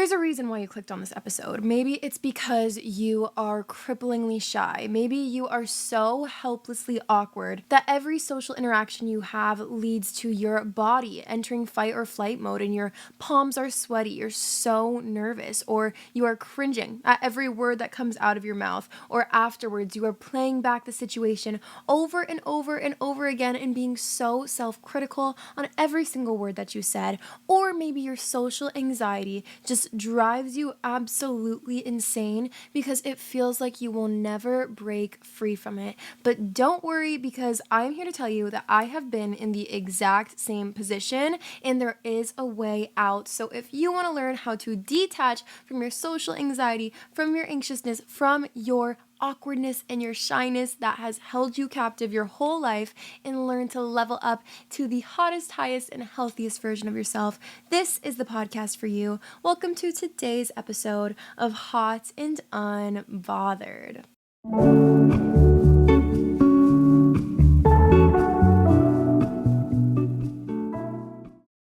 There's a reason why you clicked on this episode. Maybe it's because you are cripplingly shy. Maybe you are so helplessly awkward that every social interaction you have leads to your body entering fight or flight mode and your palms are sweaty. You're so nervous, or you are cringing at every word that comes out of your mouth, or afterwards you are playing back the situation over and over and over again and being so self-critical on every single word that you said. Or maybe your social anxiety just drives you absolutely insane because it feels like you will never break free from it. But don't worry, because I'm here to tell you that I have been in the exact same position and there is a way out. So if you want to learn how to detach from your social anxiety, from your anxiousness, from your awkwardness and your shyness that has held you captive your whole life, and learn to level up to the hottest, highest, and healthiest version of yourself, this is the podcast for you. Welcome to today's episode of Hot and Unbothered.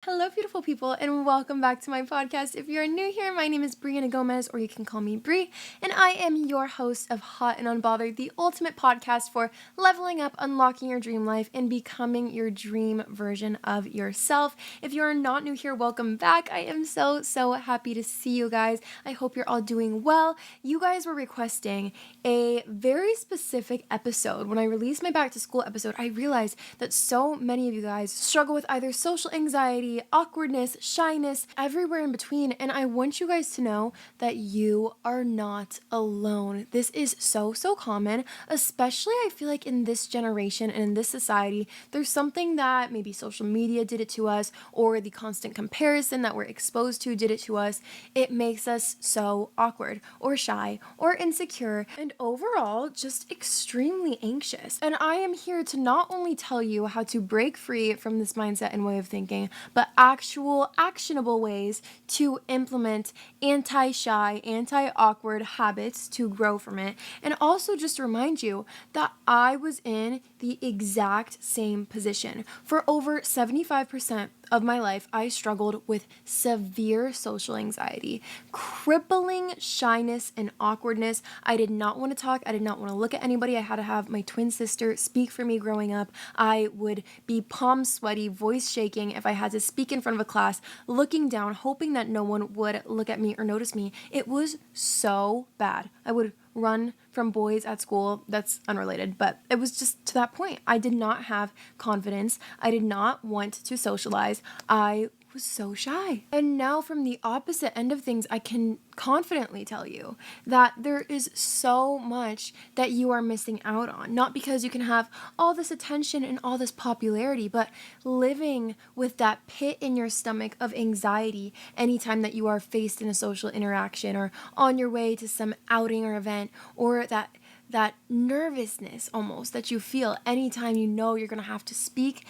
Hello, beautiful people, and welcome back to my podcast. If you're new here, my name is Brianna Gomez, or you can call me Bri, and I am your host of Hot and Unbothered, the ultimate podcast for leveling up, unlocking your dream life, and becoming your dream version of yourself. If you are not new here, welcome back. I am so happy to see you guys. I hope you're all doing well. You guys were requesting a very specific episode. When I released my back to school episode, I realized that so many of you guys struggle with either social anxiety, awkwardness, shyness, everywhere in between. And I want you guys to know that you are not alone. This is so common, especially I feel like in this generation and in this society. There's something that maybe social media did it to us, or the constant comparison that we're exposed to did it to us. It makes us so awkward or shy or insecure and overall just extremely anxious. And I am here to not only tell you how to break free from this mindset and way of thinking, but actual actionable ways to implement anti-shy, anti-awkward habits to grow from it. And also just remind you that I was in the exact same position. For over 75% of my life, I struggled with severe social anxiety, crippling shyness and awkwardness. I did not want to talk. I did not want to look at anybody. I had to have my twin sister speak for me growing up. I would be palm sweaty, voice shaking if I had to speak in front of a class, looking down, hoping that no one would look at me or notice me. It was so bad. I would run from boys at school. That's unrelated, but it was just to that point. I did not have confidence. I did not want to socialize. I was so shy. And now from the opposite end of things, I can confidently tell you that there is so much that you are missing out on. Not because you can have all this attention and all this popularity, but living with that pit in your stomach of anxiety anytime that you are faced in a social interaction or on your way to some outing or event, or that nervousness almost that you feel anytime you know you're going to have to speak.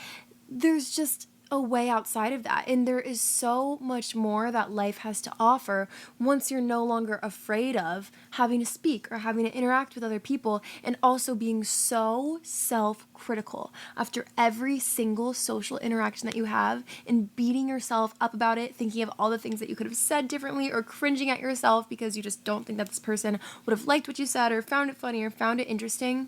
There's just a way outside of that. And there is so much more that life has to offer once you're no longer afraid of having to speak or having to interact with other people, and also being so self-critical after every single social interaction that you have, and beating yourself up about it, thinking of all the things that you could have said differently, or cringing at yourself because you just don't think that this person would have liked what you said or found it funny or found it interesting.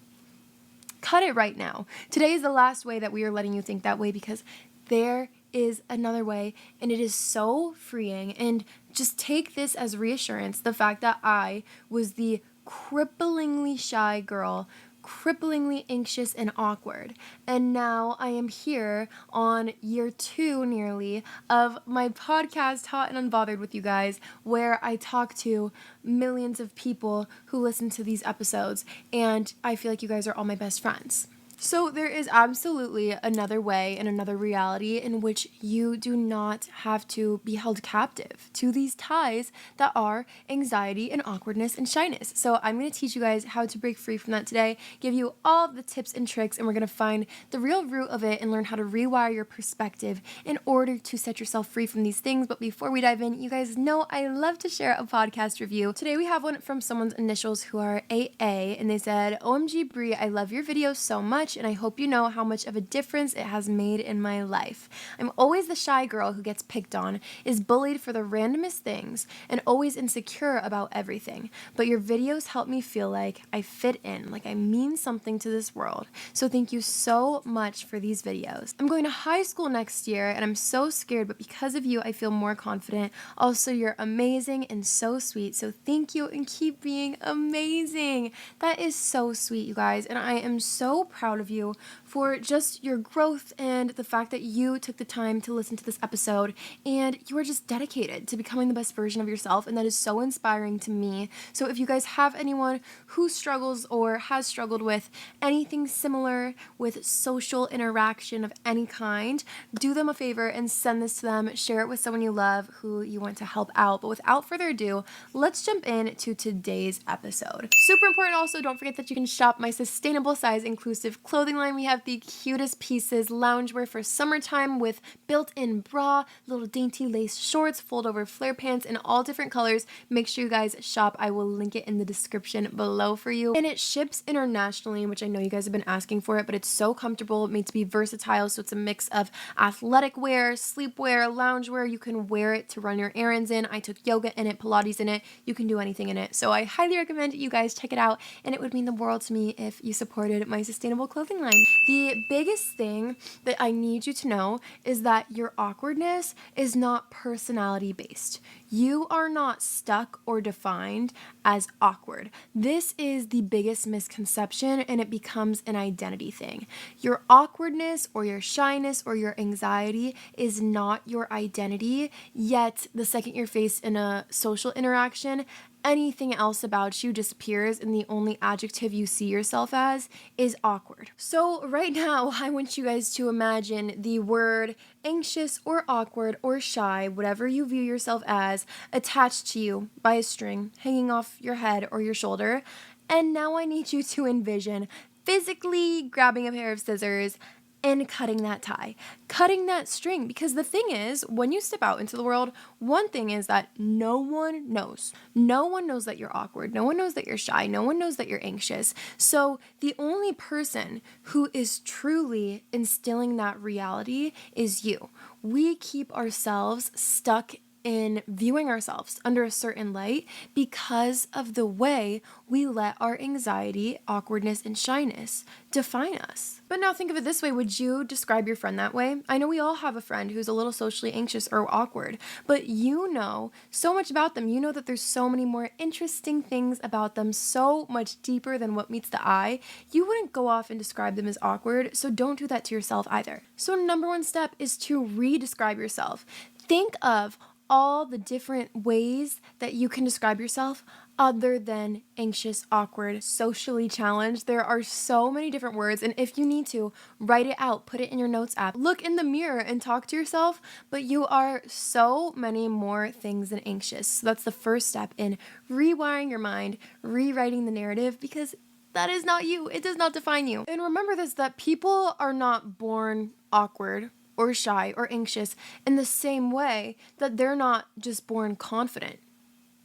Cut it right now. Today is the last way that we are letting you think that way, because there is another way, and it is so freeing. And just take this as reassurance, the fact that I was the cripplingly shy girl, cripplingly anxious and awkward. And now I am here on year 2 nearly of my podcast, Hot and Unbothered, with you guys, where I talk to millions of people who listen to these episodes, and I feel like you guys are all my best friends. So there is absolutely another way and another reality in which you do not have to be held captive to these ties that are anxiety and awkwardness and shyness. So I'm going to teach you guys how to break free from that today, give you all the tips and tricks, and we're going to find the real root of it and learn how to rewire your perspective in order to set yourself free from these things. But before we dive in, you guys know I love to share a podcast review. Today we have one from someone's initials who are AA, and they said, "OMG Brie, I love your videos so much. much, and I hope you know how much of a difference it has made in my life. I'm always the shy girl who gets picked on, is bullied for the randomest things, and always insecure about everything. But your videos help me feel like I fit in, like I mean something to this world. So thank you so much for these videos. I'm going to high school next year, and I'm so scared, but because of you, I feel more confident. Also, you're amazing and so sweet, so thank you and keep being amazing. That is so sweet, you guys, and I am so proud of you for just your growth and the fact that you took the time to listen to this episode, and you are just dedicated to becoming the best version of yourself, and that is so inspiring to me. So if you guys have anyone who struggles or has struggled with anything similar with social interaction of any kind, do them a favor and send this to them. Share it with someone you love who you want to help out. But without further ado, let's jump into today's episode. Super important also, don't forget that you can shop my sustainable size inclusive clothing line. We have the cutest pieces, loungewear for summertime with built-in bra, little dainty lace shorts, fold over flare pants in all different colors. Make sure you guys shop. I will link it in the description below for you. And it ships internationally, which I know you guys have been asking for it, but it's so comfortable, made to be versatile. So it's a mix of athletic wear, sleepwear, loungewear. You can wear it to run your errands in. I took yoga in it, Pilates in it. You can do anything in it. So I highly recommend you guys check it out, and it would mean the world to me if you supported my sustainable clothing line. The biggest thing that I need you to know is that your awkwardness is not personality based. You are not stuck or defined as awkward. This is the biggest misconception, and it becomes an identity thing. Your awkwardness or your shyness or your anxiety is not your identity, yet the second you're faced in a social interaction, anything else about you disappears, and the only adjective you see yourself as is awkward. So right now, I want you guys to imagine the word anxious or awkward or shy, whatever you view yourself as, attached to you by a string hanging off your head or your shoulder. And now I need you to envision physically grabbing a pair of scissors and cutting that tie, cutting that string. Because the thing is, when you step out into the world, one thing is that no one knows. No one knows that you're awkward. No one knows that you're shy. No one knows that you're anxious. So the only person who is truly instilling that reality is you. We keep ourselves stuck in viewing ourselves under a certain light because of the way we let our anxiety, awkwardness, and shyness define us. But now think of it this way. Would you describe your friend that way? I know we all have a friend who's a little socially anxious or awkward, but you know so much about them. You know that there's so many more interesting things about them, so much deeper than what meets the eye. You wouldn't go off and describe them as awkward, so don't do that to yourself either. So number one step is to re-describe yourself. Think of all the different ways that you can describe yourself other than anxious, awkward, socially challenged. There are so many different words, and if you need to, write it out, put it in your notes app, look in the mirror and talk to yourself, but you are so many more things than anxious. So that's the first step in rewiring your mind, rewriting the narrative, because that is not you. It does not define you. And remember this, that people are not born awkward or shy or anxious in the same way that they're not just born confident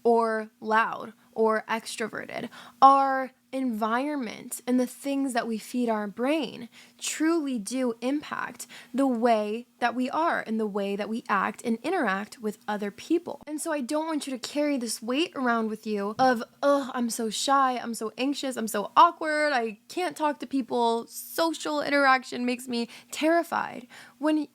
or loud or extroverted. Our environment and the things that we feed our brain truly do impact the way that we are and the way that we act and interact with other people. And so I don't want you to carry this weight around with you of, oh, I'm so shy, I'm so anxious, I'm so awkward, I can't talk to people, social interaction makes me terrified, when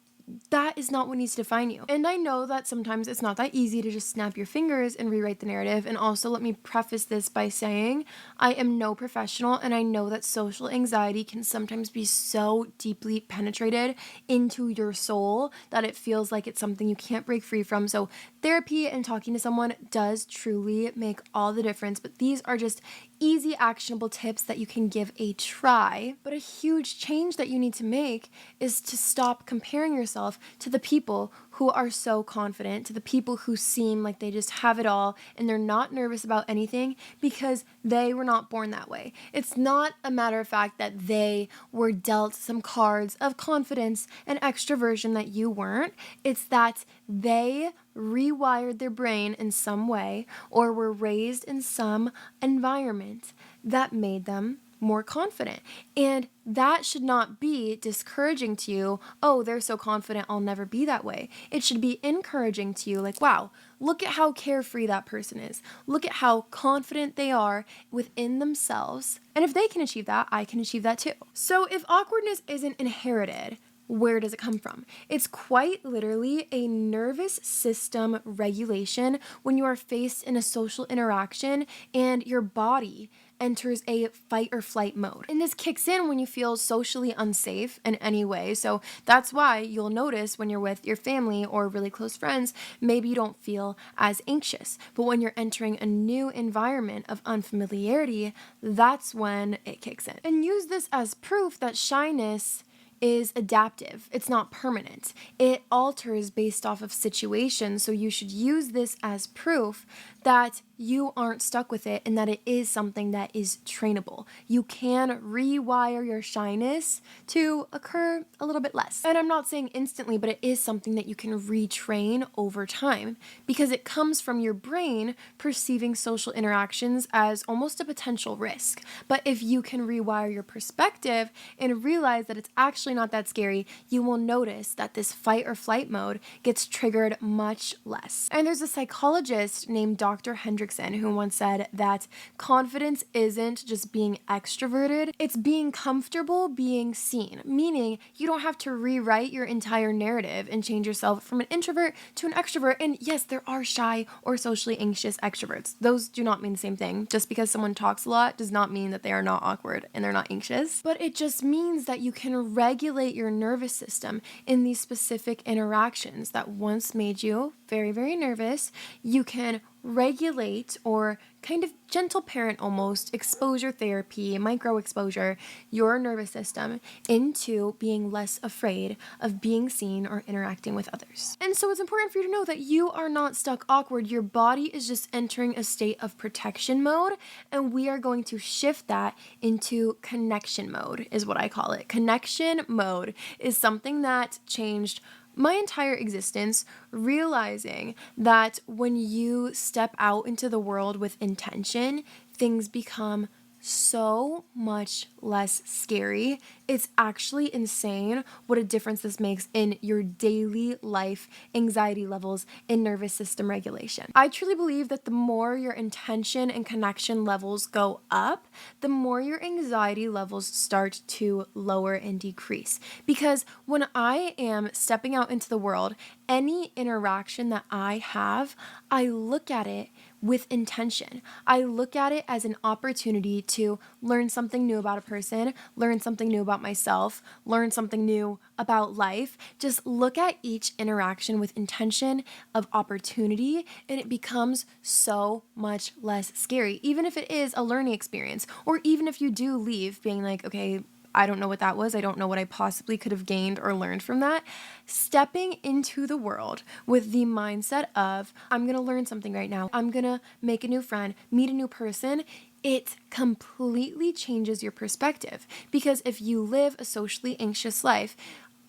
that is not what needs to define you. And I know that sometimes it's not that easy to just snap your fingers and rewrite the narrative. And also, let me preface this by saying I am no professional, and I know that social anxiety can sometimes be so deeply penetrated into your soul that it feels like it's something you can't break free from. So therapy and talking to someone does truly make all the difference, but these are just easy, actionable tips that you can give a try. But a huge change that you need to make is to stop comparing yourself to the people who are so confident, to the people who seem like they just have it all and they're not nervous about anything, because they were not born that way. It's not a matter of fact that they were dealt some cards of confidence and extroversion that you weren't. It's that they rewired their brain in some way or were raised in some environment that made them more confident. And that should not be discouraging to you. Oh, they're so confident, I'll never be that way. It should be encouraging to you, like, wow, look at how carefree that person is. Look at how confident they are within themselves. And if they can achieve that, I can achieve that too. So if awkwardness isn't inherited, where does it come from? It's quite literally a nervous system regulation when you are faced in a social interaction and your body enters a fight or flight mode. And this kicks in when you feel socially unsafe in any way. So that's why you'll notice when you're with your family or really close friends, maybe you don't feel as anxious. But when you're entering a new environment of unfamiliarity, that's when it kicks in. And use this as proof that shyness is adaptive. It's not permanent. It alters based off of situations. So you should use this as proof that you aren't stuck with it and that it is something that is trainable. You can rewire your shyness to occur a little bit less. And I'm not saying instantly, but it is something that you can retrain over time because it comes from your brain perceiving social interactions as almost a potential risk. But if you can rewire your perspective and realize that it's actually not that scary, you will notice that this fight or flight mode gets triggered much less. And there's a psychologist named Dr. Hendrickson who once said that confidence isn't just being extroverted, it's being comfortable being seen, meaning you don't have to rewrite your entire narrative and change yourself from an introvert to an extrovert. And yes, there are shy or socially anxious extroverts. Those do not mean the same thing. Just because someone talks a lot does not mean that they are not awkward and they're not anxious, but it just means that you can regulate your nervous system in these specific interactions that once made you very, very nervous. You can regulate or kind of gentle parent almost exposure therapy, microexposure, your nervous system into being less afraid of being seen or interacting with others. And so it's important for you to know that you are not stuck awkward. Your body is just entering a state of protection mode, and we are going to shift that into connection mode, is what I call it. Connection mode is something that changed my entire existence, realizing that when you step out into the world with intention, things become so much less scary. It's actually insane what a difference this makes in your daily life anxiety levels and nervous system regulation. I truly believe that the more your intention and connection levels go up, the more your anxiety levels start to lower and decrease. Because when I am stepping out into the world, any interaction that I have, I look at it with intention. I look at it as an opportunity to learn something new about a person, learn something new about myself, learn something new about life. Just look at each interaction with intention of opportunity, and it becomes so much less scary, even if it is a learning experience, or even if you do leave being like, okay, I don't know what that was. I don't know what I possibly could have gained or learned from that. Stepping into the world with the mindset of, I'm going to learn something right now. I'm going to make a new friend, meet a new person. It completely changes your perspective, because if you live a socially anxious life,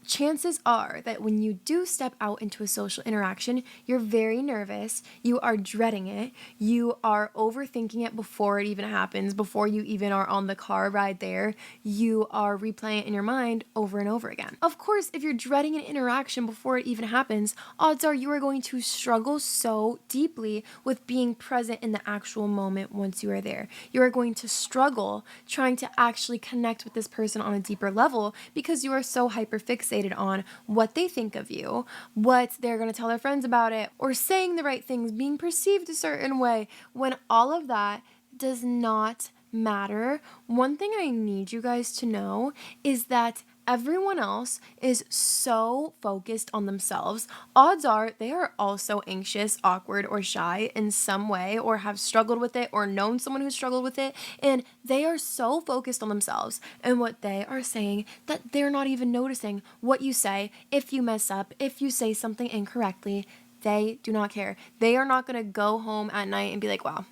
chances are that when you do step out into a social interaction, you're very nervous, you are dreading it, you are overthinking it before it even happens, before you even are on the car ride there, you are replaying it in your mind over and over again. Of course, if you're dreading an interaction before it even happens, odds are you are going to struggle so deeply with being present in the actual moment once you are there. You are going to struggle trying to actually connect with this person on a deeper level because you are so hyperfixated on what they think of you, what they're going to tell their friends about it, or saying the right things, being perceived a certain way, when all of that does not matter. One thing I need you guys to know is that everyone else is so focused on themselves. Odds are they are also anxious, awkward, or shy in some way, or have struggled with it, or known someone who's struggled with it, and they are so focused on themselves and what they are saying that they're not even noticing what you say. If you mess up, if you say something incorrectly, they do not care. They are not going to go home at night and be like, wow,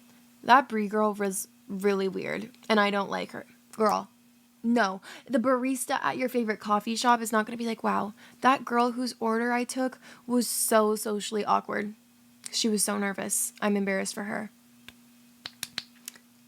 that Brie girl was really weird and I don't like her. Girl, no, the barista at your favorite coffee shop is not going to be like, wow, that girl whose order I took was so socially awkward. She was so nervous. I'm embarrassed for her.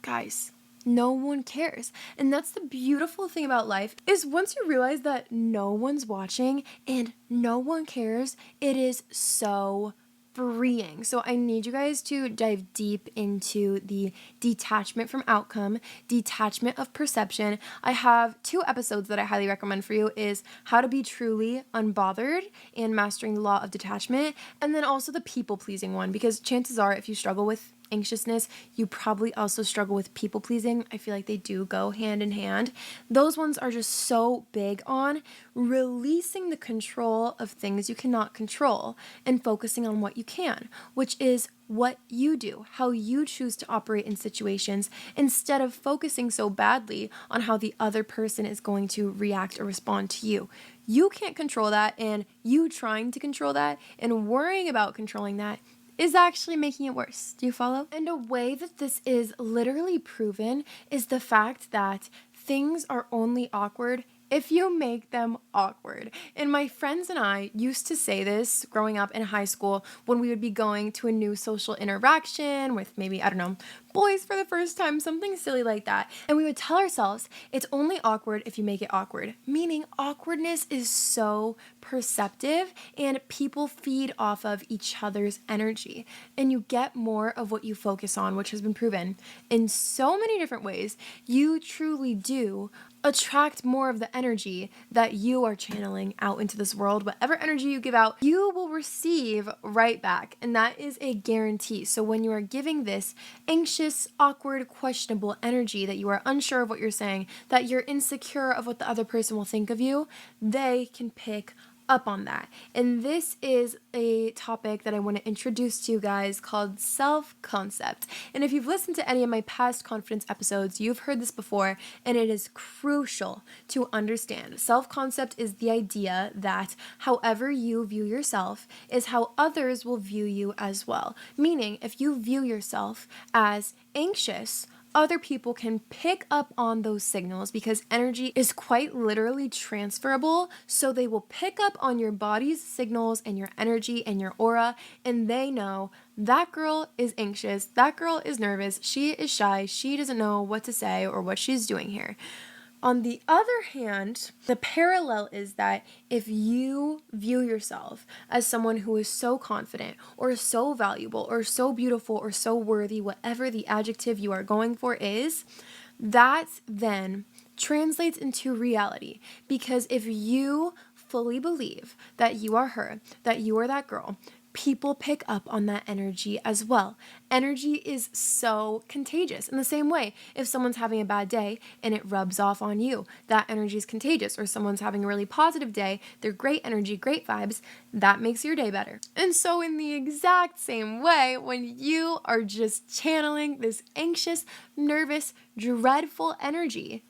Guys, No one cares. And that's the beautiful thing about life is once you realize that no one's watching and no one cares, it is so freeing. So I need you guys to dive deep into the detachment from outcome, detachment of perception. I have 2 episodes that I highly recommend for you is how to be truly unbothered and mastering the law of detachment, and then also the people pleasing one, because chances are if you struggle with anxiousness, you probably also struggle with people pleasing. I feel like they do go hand in hand. Those ones are just so big on releasing the control of things you cannot control and focusing on what you can, which is what you do, how you choose to operate in situations instead of focusing so badly on how the other person is going to react or respond to you. You can't control that, and you trying to control that and worrying about controlling that is actually making it worse. Do you follow? And a way that this is literally proven is the fact that things are only awkward if you make them awkward. And my friends and I used to say this growing up in high school when we would be going to a new social interaction with maybe, I don't know, boys for the first time, something silly like that. And we would tell ourselves, it's only awkward if you make it awkward. Meaning awkwardness is so perceptive and people feed off of each other's energy. And you get more of what you focus on, which has been proven in so many different ways. You truly do attract more of the energy that you are channeling out into this world. Whatever energy you give out, you will receive right back. And that is a guarantee. So when you are giving this anxious, awkward, questionable energy that you are unsure of what you're saying, that you're insecure of what the other person will think of you, they can pick up on that. And this is a topic that I want to introduce to you guys called self-concept. And if you've listened to any of my past confidence episodes, you've heard this before, and it is crucial to understand. Self-concept is the idea that however you view yourself is how others will view you as well. Meaning, if you view yourself as anxious, other people can pick up on those signals because energy is quite literally transferable. So they will pick up on your body's signals and your energy and your aura, and they know that girl is anxious, that girl is nervous, she is shy, she doesn't know what to say or what she's doing here. On the other hand, the parallel is that if you view yourself as someone who is so confident or so valuable or so beautiful or so worthy, whatever the adjective you are going for is, that then translates into reality. Because if you fully believe that you are her, that you are that girl, people pick up on that energy as well. Energy is so contagious. In the same way, if someone's having a bad day and it rubs off on you, that energy is contagious. Or someone's having a really positive day, they're great energy, great vibes, that makes your day better. And so in the exact same way, when you are just channeling this anxious, nervous, dreadful energy,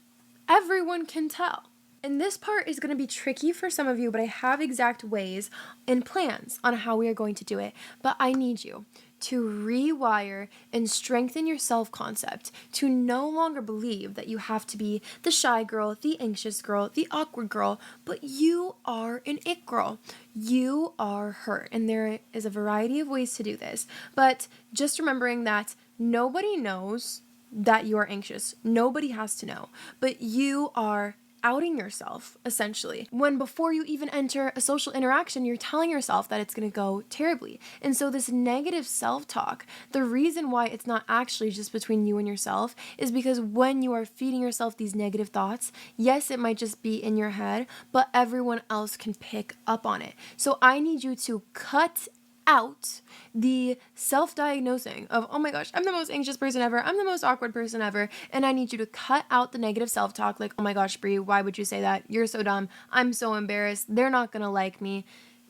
everyone can tell. And this part is going to be tricky for some of you, but I have exact ways and plans on how we are going to do it. But I need you to rewire and strengthen your self-concept, to no longer believe that you have to be the shy girl, the anxious girl, the awkward girl, but you are an it girl. You are her. And there is a variety of ways to do this. But just remembering that nobody knows that you are anxious. Nobody has to know. But you are outing yourself, essentially. When before you even enter a social interaction, you're telling yourself that it's going to go terribly. And so this negative self-talk, the reason why it's not actually just between you and yourself is because when you are feeding yourself these negative thoughts, yes, it might just be in your head, but everyone else can pick up on it. So I need you to cut out the self-diagnosing of, oh my gosh, I'm the most anxious person ever, I'm the most awkward person ever, and I need you to cut out the negative self-talk like, oh my gosh, Brie, why would you say that? You're so dumb. I'm so embarrassed. They're not gonna like me.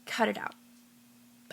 Cut it out.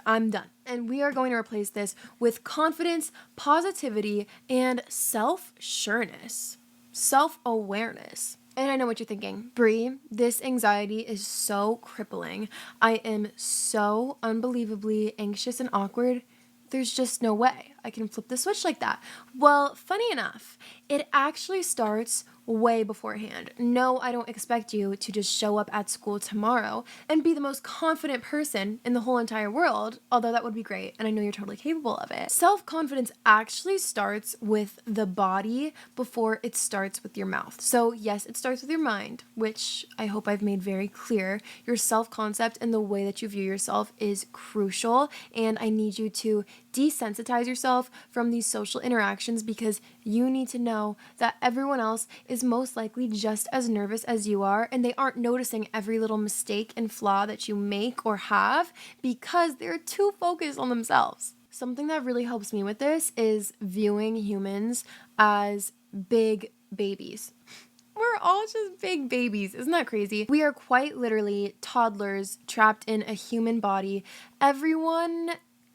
I'm done. And we are going to replace this with confidence, positivity, and self-sureness, self-awareness. And I know what you're thinking. Brie, this anxiety is so crippling. I am so unbelievably anxious and awkward. There's just no way. I can flip the switch like that. Well, funny enough, it actually starts way beforehand. No, I don't expect you to just show up at school tomorrow and be the most confident person in the whole entire world, although that would be great, and I know you're totally capable of it. Self-confidence actually starts with the body before it starts with your mouth. So yes, it starts with your mind, which I hope I've made very clear. Your self-concept and the way that you view yourself is crucial, and I need you to desensitize yourself from these social interactions because you need to know that everyone else is most likely just as nervous as you are, and they aren't noticing every little mistake and flaw that you make or have because they're too focused on themselves. Something that really helps me with this is viewing humans as big babies. We're all just big babies. Isn't that crazy? We are quite literally toddlers trapped in a human body. Everyone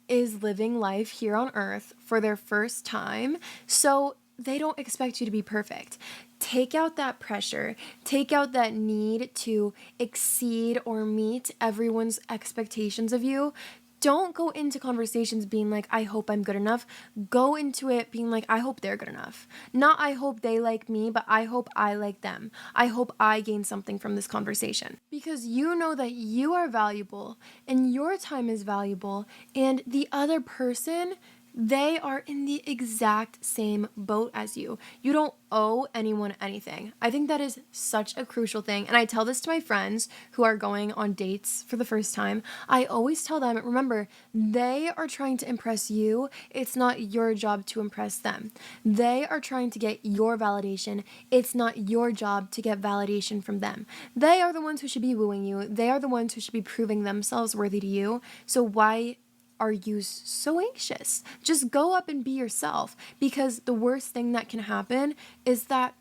is living life here on earth for their first time, so they don't expect you to be perfect. Take out that pressure, take out that need to exceed or meet everyone's expectations of you. Don't go into conversations being like, I hope I'm good enough. Go into it being like, I hope they're good enough. Not I hope they like me, but I hope I like them. I hope I gain something from this conversation. Because you know that you are valuable and your time is valuable, and the other person, they are in the exact same boat as you. You don't owe anyone anything. I think that is such a crucial thing. And I tell this to my friends who are going on dates for the first time. I always tell them, remember, they are trying to impress you. It's not your job to impress them. They are trying to get your validation. It's not your job to get validation from them. They are the ones who should be wooing you. They are the ones who should be proving themselves worthy to you. So why are you so anxious? Just go up and be yourself, because the worst thing that can happen is that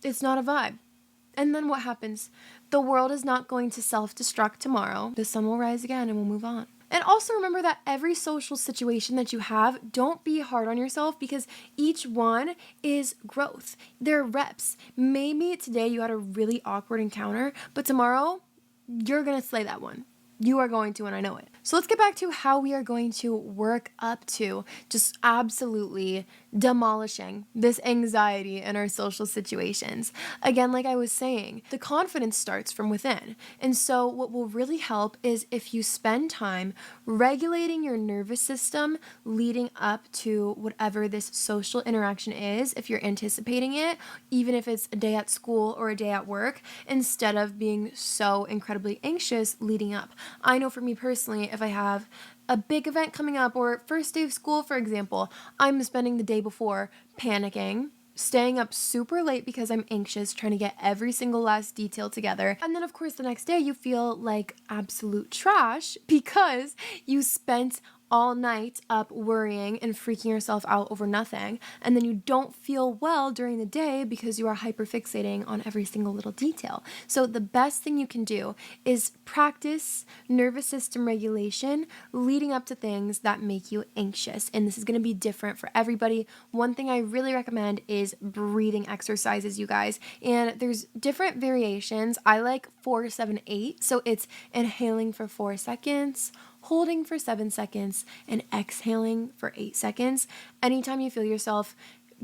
it's not a vibe. And then what happens? The world is not going to self-destruct tomorrow. The sun will rise again and we'll move on. And also remember that every social situation that you have, don't be hard on yourself, because each one is growth. They're reps. Maybe today you had a really awkward encounter, but tomorrow you're going to slay that one. You are going to, and I know it. So let's get back to how we are going to work up to just absolutely demolishing this anxiety in our social situations. Again, like I was saying, the confidence starts from within. And so what will really help is if you spend time regulating your nervous system leading up to whatever this social interaction is, if you're anticipating it, even if it's a day at school or a day at work, instead of being so incredibly anxious leading up. I know for me personally, if I have a big event coming up or first day of school, for example, I'm spending the day before panicking, staying up super late because I'm anxious, trying to get every single last detail together. And then, of course, the next day you feel like absolute trash because you spent all night up worrying and freaking yourself out over nothing. And then you don't feel well during the day because you are hyperfixating on every single little detail. So the best thing you can do is practice nervous system regulation leading up to things that make you anxious. And this is going to be different for everybody. One thing I really recommend is breathing exercises, you guys. And there's different variations. I like 4-7-8. So it's inhaling for 4 seconds, holding for 7 seconds, and exhaling for 8 seconds. Anytime you feel yourself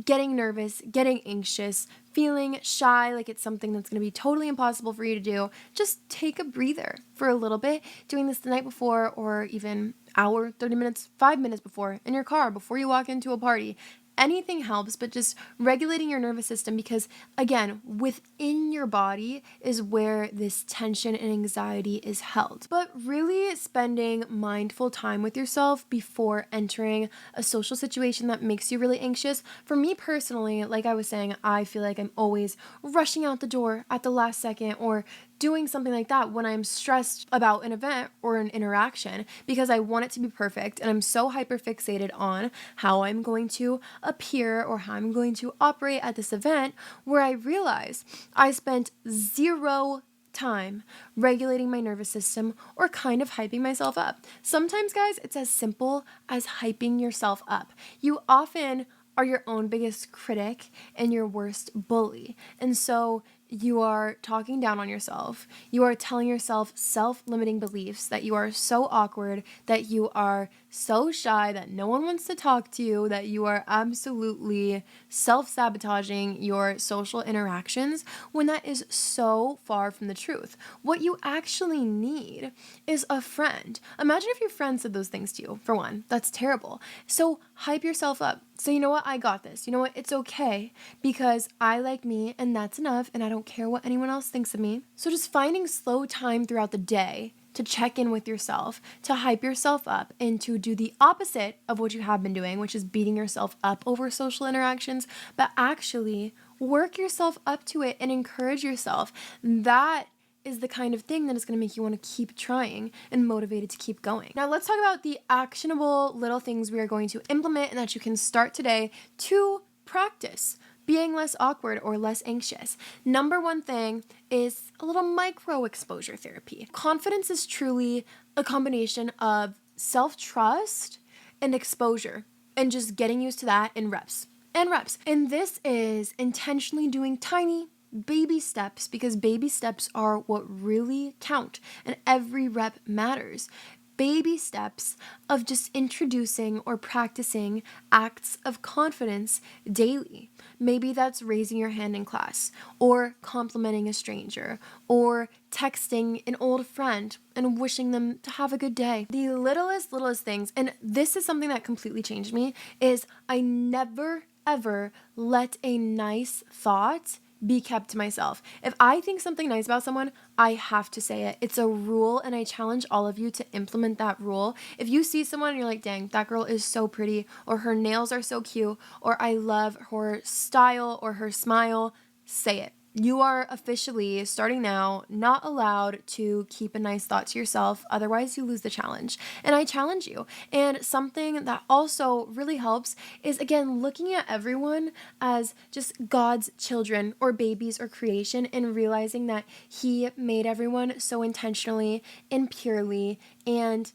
getting nervous, getting anxious, feeling shy, like it's something that's going to be totally impossible for you to do, just take a breather for a little bit, doing this the night before or even hour, 30 minutes, 5 minutes before, in your car, before you walk into a party. Anything helps, but just regulating your nervous system, because again, within your body is where this tension and anxiety is held. But really spending mindful time with yourself before entering a social situation that makes you really anxious. For me personally, like I was saying, I feel like I'm always rushing out the door at the last second or doing something like that when I'm stressed about an event or an interaction, because I want it to be perfect and I'm so hyperfixated on how I'm going to appear or how I'm going to operate at this event, where I realize I spent zero time regulating my nervous system or kind of hyping myself up. Sometimes, guys, it's as simple as hyping yourself up. You often are your own biggest critic and your worst bully. And so you are talking down on yourself. You are telling yourself self-limiting beliefs that you are so awkward, that you are so shy that no one wants to talk to you, that you are absolutely self-sabotaging your social interactions, when that is so far from the truth. What you actually need is a friend. Imagine if your friend said those things to you. For one, that's terrible. So hype yourself up. So you know what? I got this. You know what? It's okay because I like me and that's enough, and I don't care what anyone else thinks of me. So just finding slow time throughout the day to check in with yourself, to hype yourself up, and to do the opposite of what you have been doing, which is beating yourself up over social interactions, but actually work yourself up to it and encourage yourself. That is the kind of thing that is going to make you want to keep trying and motivated to keep going. Now let's talk about the actionable little things we are going to implement and that you can start today to practice being less awkward or less anxious. Number one thing is a little micro-exposure therapy. Confidence is truly a combination of self-trust and exposure, and just getting used to that in reps. And this is intentionally doing tiny baby steps, because baby steps are what really count and every rep matters. Baby steps of just introducing or practicing acts of confidence daily. Maybe that's raising your hand in class, or complimenting a stranger, or texting an old friend and wishing them to have a good day. The littlest things, and this is something that completely changed me, is I never ever let a nice thought be kept to myself. If I think something nice about someone, I have to say it. It's a rule, and I challenge all of you to implement that rule. If you see someone and you're like, dang, that girl is so pretty, or her nails are so cute, or I love her style or her smile, say it. You are officially, starting now, not allowed to keep a nice thought to yourself, otherwise you lose the challenge. And I challenge you. And something that also really helps is, again, looking at everyone as just God's children or babies or creation, and realizing that He made everyone so intentionally and purely, and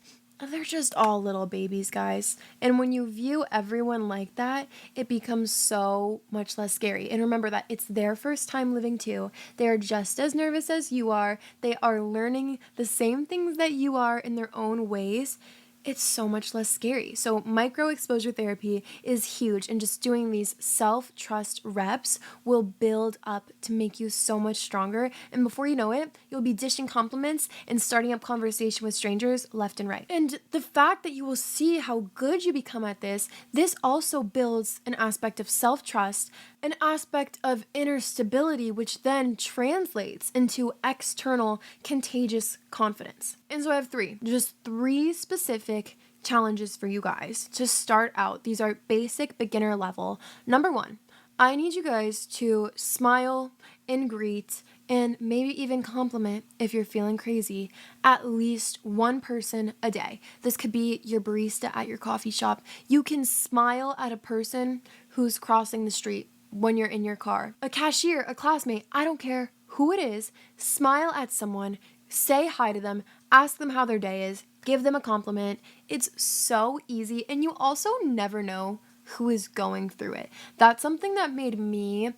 they're just all little babies, guys. And when you view everyone like that, it becomes so much less scary. And remember that it's their first time living too. They are just as nervous as you are. They are learning the same things that you are in their own ways. It's so much less scary. So micro-exposure therapy is huge, and just doing these self-trust reps will build up to make you so much stronger. And before you know it, you'll be dishing compliments and starting up conversation with strangers left and right. And the fact that you will see how good you become at this also builds an aspect of self-trust, an aspect of inner stability, which then translates into external contagious confidence. And so I have just three specific challenges for you guys to start out. These are basic beginner level. Number one, I need you guys to smile and greet and maybe even compliment, if you're feeling crazy, at least one person a day. This could be your barista at your coffee shop. You can smile at a person who's crossing the street when you're in your car. A cashier, a classmate, I don't care who it is. Smile at someone, say hi to them, ask them how their day is, give them a compliment. It's so easy, and you also never know who is going through it. That's something that made me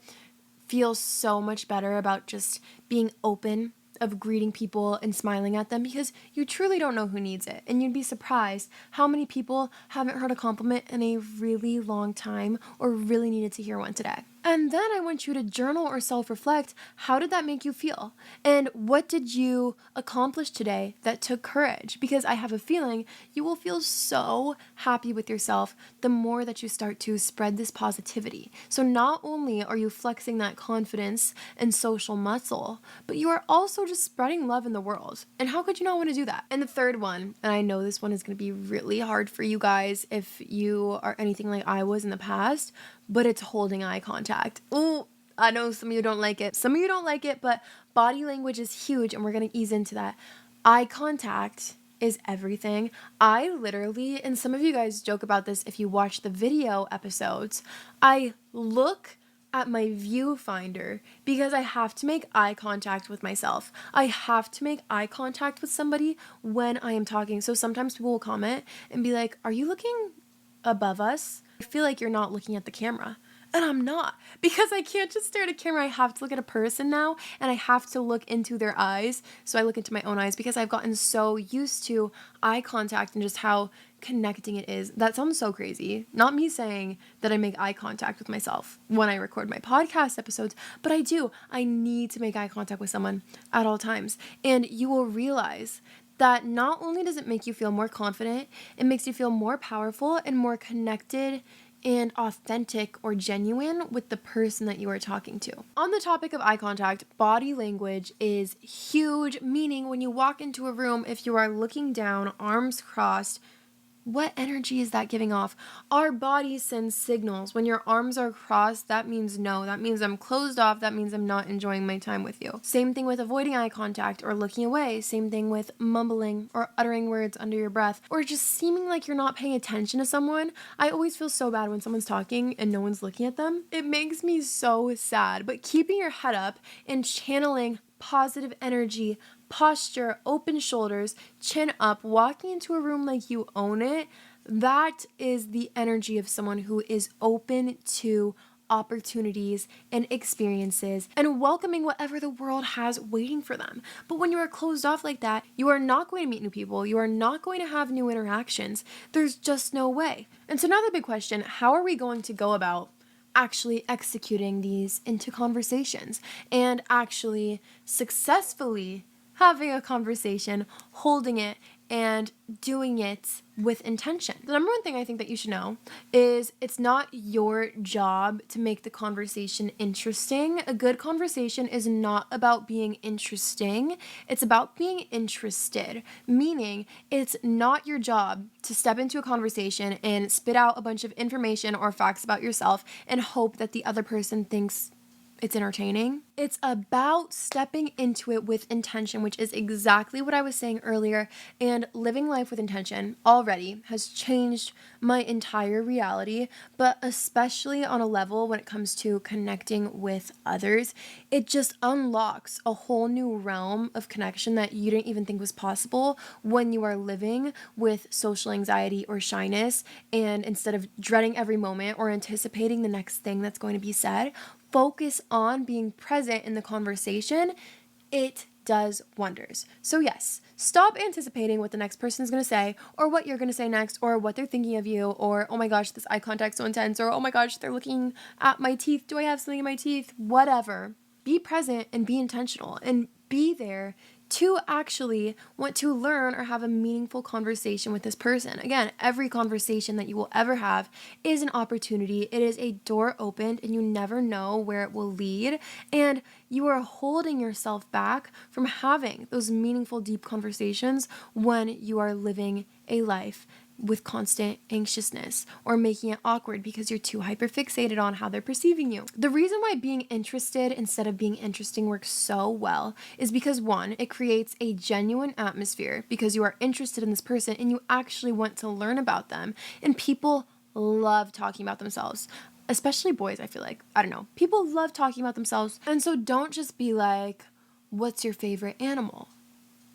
feel so much better about just being open, of greeting people and smiling at them, because you truly don't know who needs it. And you'd be surprised how many people haven't heard a compliment in a really long time, or really needed to hear one today. And then I want you to journal or self-reflect. How did that make you feel? And what did you accomplish today that took courage? Because I have a feeling you will feel so happy with yourself the more that you start to spread this positivity. So not only are you flexing that confidence and social muscle, but you are also just spreading love in the world. And how could you not want to do that? And the third one, and I know this one is going to be really hard for you guys if you are anything like I was in the past, but it's holding eye contact. Ooh, I know some of you don't like it. Some of you don't like it, but body language is huge, and we're going to ease into that. Eye contact is everything. I literally, and some of you guys joke about this if you watch the video episodes, I look at my viewfinder because I have to make eye contact with myself. I have to make eye contact with somebody when I am talking. So sometimes people will comment and be like, "Are you looking above us? I feel like you're not looking at the camera." And I'm not, because I can't just stare at a camera. I have to look at a person now, and I have to look into their eyes. So I look into my own eyes because I've gotten so used to eye contact and just how connecting it is. That sounds so crazy. Not me saying that I make eye contact with myself when I record my podcast episodes, but I do. I need to make eye contact with someone at all times. And you will realize that not only does it make you feel more confident, it makes you feel more powerful and more connected and authentic or genuine with the person that you are talking to. On the topic of eye contact, body language is huge, meaning when you walk into a room, if you are looking down, arms crossed, what energy is that giving off? Our body sends signals. When your arms are crossed, that means no. That means I'm closed off. That means I'm not enjoying my time with you. Same thing with avoiding eye contact or looking away. Same thing with mumbling or uttering words under your breath or just seeming like you're not paying attention to someone. I always feel so bad when someone's talking and no one's looking at them. It makes me so sad. But keeping your head up and channeling positive energy, posture, open shoulders, chin up, walking into a room like you own it, that is the energy of someone who is open to opportunities and experiences and welcoming whatever the world has waiting for them. But when you are closed off like that, you are not going to meet new people. You are not going to have new interactions. There's just no way. And so now the big question, how are we going to go about actually executing these into conversations and actually successfully having a conversation, holding it, and doing it with intention? The number one thing I think that you should know is it's not your job to make the conversation interesting. A good conversation is not about being interesting. It's about being interested, meaning it's not your job to step into a conversation and spit out a bunch of information or facts about yourself and hope that the other person thinks it's entertaining. It's about stepping into it with intention, which is exactly what I was saying earlier. And living life with intention already has changed my entire reality, but especially on a level when it comes to connecting with others, it just unlocks a whole new realm of connection that you didn't even think was possible when you are living with social anxiety or shyness. And instead of dreading every moment or anticipating the next thing that's going to be said, focus on being present in the conversation. It does wonders. So yes, stop anticipating what the next person is going to say or what you're going to say next or what they're thinking of you or, oh my gosh, this eye contact's so intense or, oh my gosh, they're looking at my teeth. Do I have something in my teeth? Whatever. Be present and be intentional and be there to actually want to learn or have a meaningful conversation with this person. Again, every conversation that you will ever have is an opportunity. It is a door opened and you never know where it will lead. And you are holding yourself back from having those meaningful, deep conversations when you are living a life with constant anxiousness or making it awkward because you're too hyperfixated on how they're perceiving you. The reason why being interested instead of being interesting works so well is because, one, it creates a genuine atmosphere because you are interested in this person and you actually want to learn about them. And people love talking about themselves. Especially boys, I feel like. I don't know. People love talking about themselves. And so don't just be like, what's your favorite animal?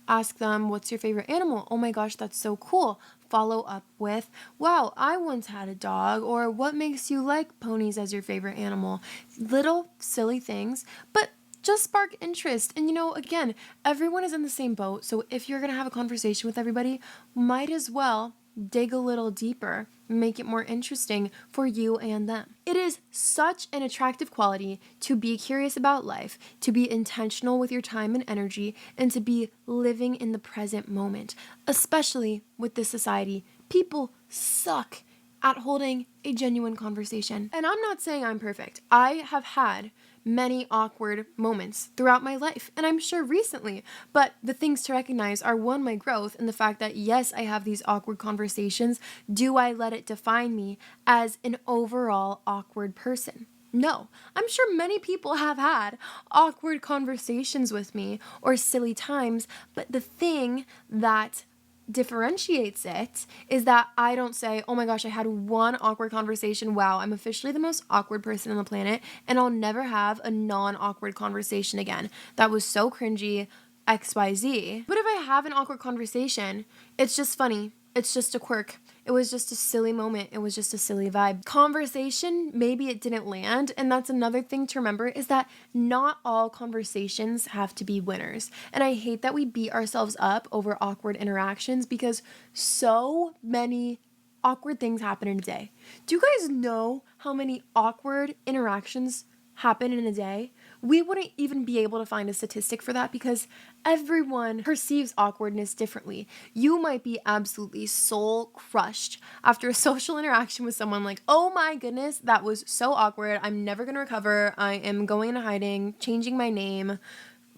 Ask them, what's your favorite animal? Oh my gosh, that's so cool. Follow up with, wow, I once had a dog, or what makes you like ponies as your favorite animal? Little silly things, but just spark interest. And again, everyone is in the same boat. So if you're going to have a conversation with everybody, might as well dig a little deeper, make it more interesting for you and them. It is such an attractive quality to be curious about life, to be intentional with your time and energy, and to be living in the present moment, especially with this society. People suck at holding a genuine conversation. And I'm not saying I'm perfect. I have had many awkward moments throughout my life, and I'm sure recently, but the things to recognize are, one, my growth and the fact that yes, I have these awkward conversations. Do I let it define me as an overall awkward person? No. I'm sure many people have had awkward conversations with me or silly times, but the thing that differentiates it is that I don't say, oh my gosh, I had one awkward conversation. Wow, I'm officially the most awkward person on the planet, and I'll never have a non-awkward conversation again. That was so cringy, XYZ. But if I have an awkward conversation, it's just funny. It's just a quirk. It was just a silly moment. It was just a silly vibe. Conversation, maybe it didn't land. And that's another thing to remember, is that not all conversations have to be winners. And I hate that we beat ourselves up over awkward interactions, because so many awkward things happen in a day. Do you guys know how many awkward interactions happen in a day? We wouldn't even be able to find a statistic for that, because everyone perceives awkwardness differently. You might be absolutely soul crushed after a social interaction with someone, like, oh my goodness, that was so awkward. I'm never going to recover. I am going into hiding, changing my name,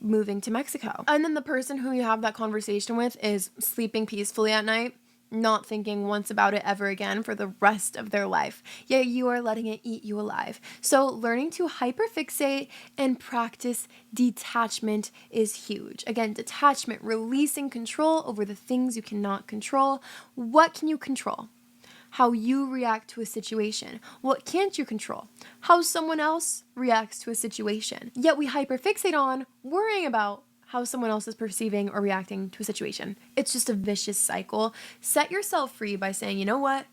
moving to Mexico. And then the person who you have that conversation with is sleeping peacefully at night, not thinking once about it ever again for the rest of their life. Yet you are letting it eat you alive. So learning to hyperfixate and practice detachment is huge. Again, detachment, releasing control over the things you cannot control. What can you control? How you react to a situation. What can't you control? How someone else reacts to a situation. Yet we hyperfixate on worrying about how someone else is perceiving or reacting to a situation. It's just a vicious cycle. Set yourself free by saying, you know what?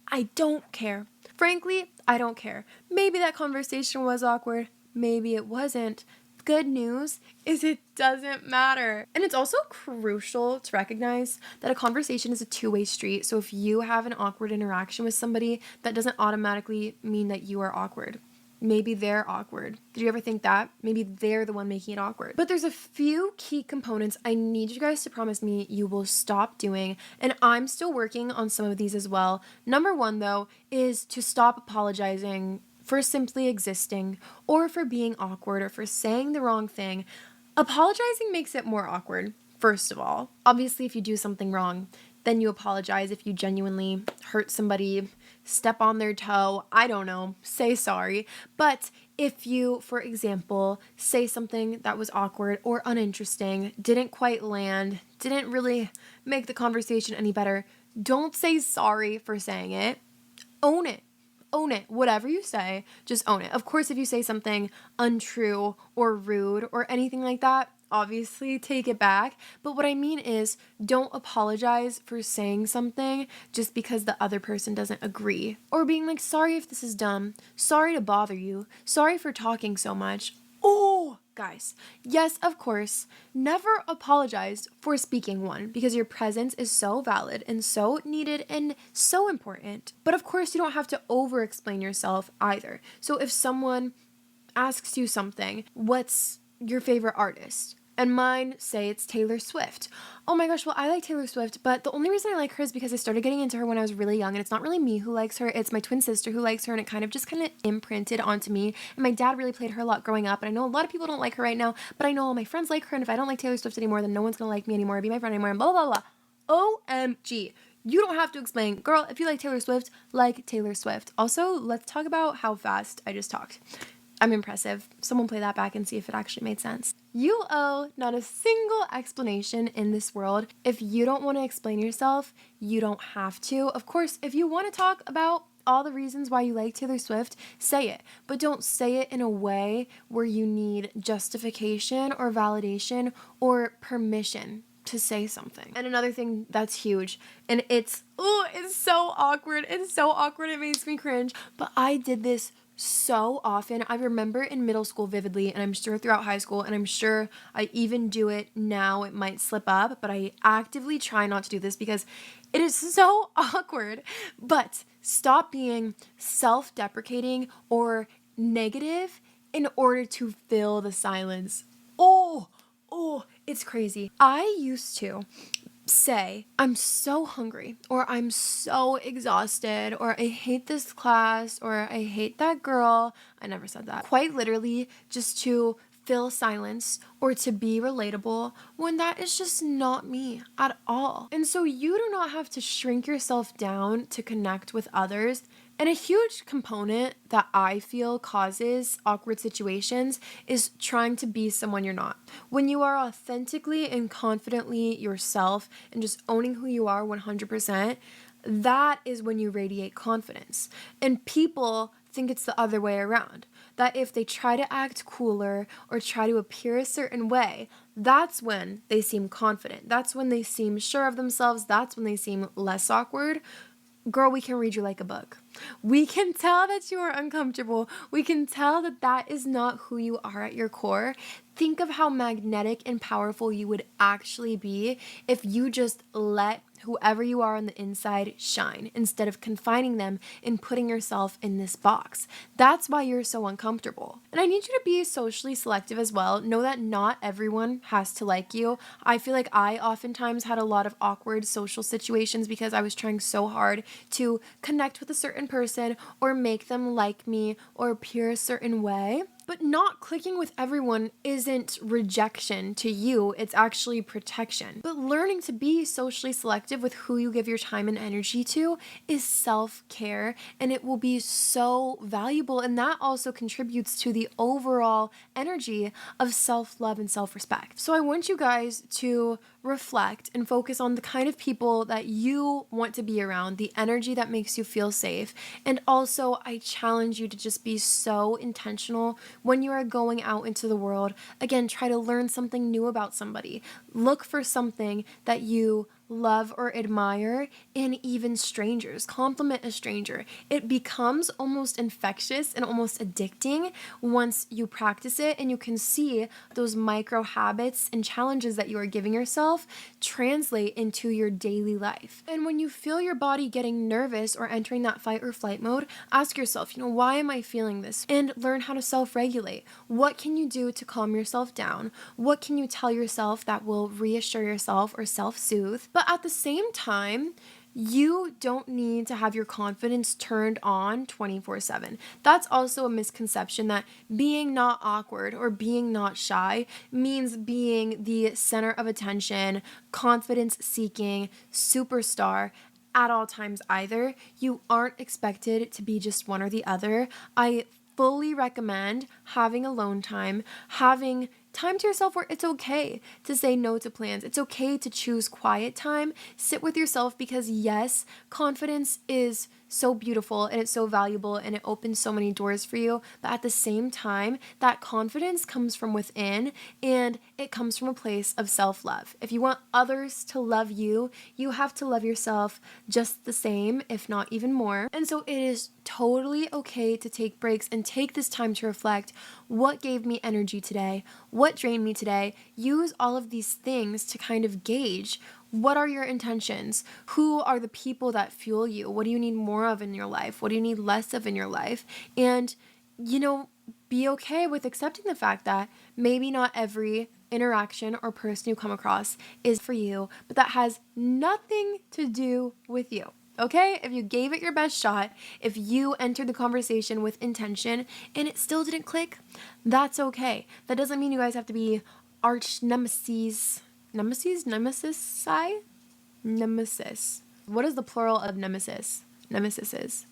I don't care. Frankly, I don't care. Maybe that conversation was awkward. Maybe it wasn't. Good news is it doesn't matter. And it's also crucial to recognize that a conversation is a two-way street. So if you have an awkward interaction with somebody, that doesn't automatically mean that you are awkward. Maybe they're awkward. Did you ever think that? Maybe they're the one making it awkward. But there's a few key components I need you guys to promise me you will stop doing, and I'm still working on some of these as well. Number one, though, is to stop apologizing for simply existing, or for being awkward, or for saying the wrong thing. Apologizing makes it more awkward, first of all. Obviously, if you do something wrong, then you apologize. If you genuinely hurt somebody, step on their toe, I don't know, say sorry. But if you, for example, say something that was awkward or uninteresting, didn't quite land, didn't really make the conversation any better, don't say sorry for saying it. Own it. Own it. Whatever you say, just own it. Of course, if you say something untrue or rude or anything like that, obviously take it back. But what I mean is, don't apologize for saying something just because the other person doesn't agree. Or being like, sorry if this is dumb. Sorry to bother you. Sorry for talking so much. Oh, guys. Yes, of course. Never apologize for speaking one, because your presence is so valid and so needed and so important. But of course, you don't have to over-explain yourself either. So if someone asks you something, what's your favorite artist? And mine, say it's Taylor Swift. Oh my gosh, well, I like Taylor Swift, but the only reason I like her is because I started getting into her when I was really young, and it's not really me who likes her, it's my twin sister who likes her, and it kind of imprinted onto me, and my dad really played her a lot growing up, and I know a lot of people don't like her right now, but I know all my friends like her, and if I don't like Taylor Swift anymore, then no one's gonna like me anymore, or be my friend anymore, and blah, blah, blah, blah. OMG. You don't have to explain. Girl, if you like Taylor Swift, like Taylor Swift. Also, let's talk about how fast I just talked. I'm impressive. Someone play that back and see if it actually made sense. You owe not a single explanation in this world. If you don't want to explain yourself, you don't have to. Of course, if you want to talk about all the reasons why you like Taylor Swift, say it. But don't say it in a way where you need justification or validation or permission to say something. And another thing that's huge, and it's so awkward. It's so awkward. It makes me cringe. But I did this so often. I remember in middle school vividly, and I'm sure throughout high school, and I'm sure I even do it now. It might slip up, but I actively try not to do this because it is so awkward. But stop being self-deprecating or negative in order to fill the silence. It's crazy. I used to say, I'm so hungry, or I'm so exhausted, or I hate this class, or I hate that girl. I never said that. Quite literally, just to fill silence or to be relatable, when that is just not me at all. And so you do not have to shrink yourself down to connect with others. And a huge component that I feel causes awkward situations is trying to be someone you're not. When you are authentically and confidently yourself and just owning who you are 100%, that is when you radiate confidence. And people think it's the other way around. That if they try to act cooler or try to appear a certain way, that's when they seem confident. That's when they seem sure of themselves. That's when they seem less awkward. girl, we can read you like a book. We can tell that you are uncomfortable. We can tell that that is not who you are at your core. Think of how magnetic and powerful you would actually be if you just let whoever you are on the inside shine instead of confining them and putting yourself in this box. That's why you're so uncomfortable. And I need you to be socially selective as well. Know that not everyone has to like you. I feel like I oftentimes had a lot of awkward social situations because I was trying so hard to connect with a certain person or make them like me or appear a certain way. But not clicking with everyone isn't rejection to you, it's actually protection. But learning to be socially selective with who you give your time and energy to is self-care, and it will be so valuable, and that also contributes to the overall energy of self-love and self-respect. So I want you guys to reflect and focus on the kind of people that you want to be around, the energy that makes you feel safe. And also, I challenge you to just be so intentional when you are going out into the world. Again, try to learn something new about somebody. Look for something that you love or admire in even strangers. Compliment a stranger. It becomes almost infectious and almost addicting once you practice it, and you can see those micro habits and challenges that you are giving yourself translate into your daily life. And when you feel your body getting nervous or entering that fight or flight mode, ask yourself, why am I feeling this? And learn how to self-regulate. What can you do to calm yourself down? What can you tell yourself that will reassure yourself or self-soothe? But at the same time, you don't need to have your confidence turned on 24/7. That's also a misconception that being not awkward or being not shy means being the center of attention, confidence seeking, superstar at all times either. You aren't expected to be just one or the other. I fully recommend having alone time, having time to yourself where it's okay to say no to plans. It's okay to choose quiet time. Sit with yourself because yes, confidence is so beautiful and it's so valuable and it opens so many doors for you. But at the same time, that confidence comes from within and it comes from a place of self-love. If you want others to love you, you have to love yourself just the same, if not even more. And so it is totally okay to take breaks and take this time to reflect what gave me energy today, what drained me today. Use all of these things to kind of gauge what are your intentions? Who are the people that fuel you? What do you need more of in your life? What do you need less of in your life? And, be okay with accepting the fact that maybe not every interaction or person you come across is for you, but that has nothing to do with you. Okay? If you gave it your best shot, if you entered the conversation with intention and it still didn't click, that's okay. That doesn't mean you guys have to be arch nemesis. Nemesis. What is the plural of nemesis? Nemesis is.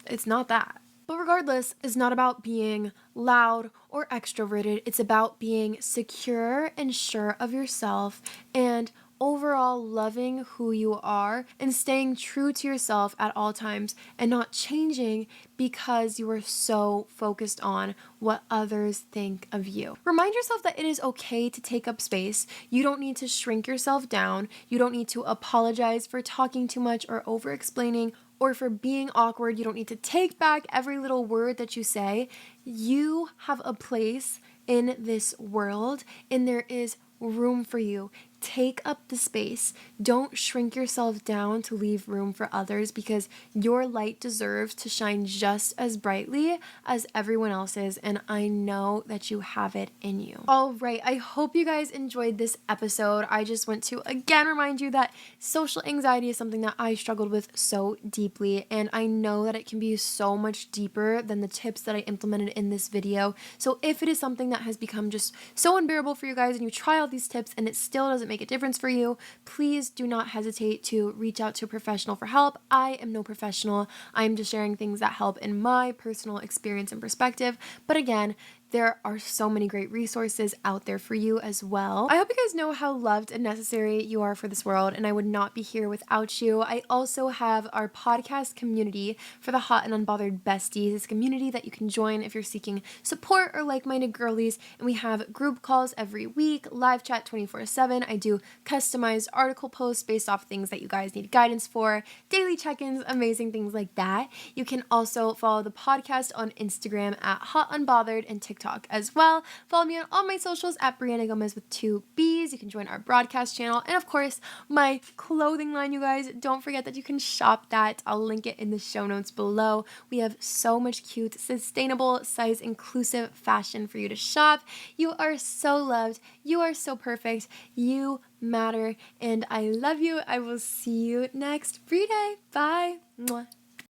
It's not that. But regardless, it's not about being loud or extroverted. It's about being secure and sure of yourself and overall loving who you are and staying true to yourself at all times and not changing because you are so focused on what others think of you. Remind yourself that it is okay to take up space. You don't need to shrink yourself down. You don't need to apologize for talking too much or over-explaining or for being awkward. You don't need to take back every little word that you say. You have a place in this world and there is room for you. Take up the space. Don't shrink yourself down to leave room for others because your light deserves to shine just as brightly as everyone else's, and I know that you have it in you. All right, I hope you guys enjoyed this episode. I just want to again remind you that social anxiety is something that I struggled with so deeply, and I know that it can be so much deeper than the tips that I implemented in this video. So if it is something that has become just so unbearable for you guys and you try all these tips and it still doesn't make a difference for you, please do not hesitate to reach out to a professional for help. I am no professional. I'm just sharing things that help in my personal experience and perspective. But again, there are so many great resources out there for you as well. I hope you guys know how loved and necessary you are for this world, and I would not be here without you. I also have our podcast community for the Hot and Unbothered Besties. It's a community that you can join if you're seeking support or like-minded girlies, and we have group calls every week, live chat 24/7. I do customized article posts based off things that you guys need guidance for, daily check-ins, amazing things like that. You can also follow the podcast on Instagram at Hot Unbothered and TikTok as well. Follow me on all my socials at Brianna Gomez with 2 B's. You can join our broadcast channel. And of course, my clothing line, you guys. Don't forget that you can shop that. I'll link it in the show notes below. We have so much cute, sustainable, size-inclusive fashion for you to shop. You are so loved. You are so perfect. You matter. And I love you. I will see you next Free Day. Bye. Mwah.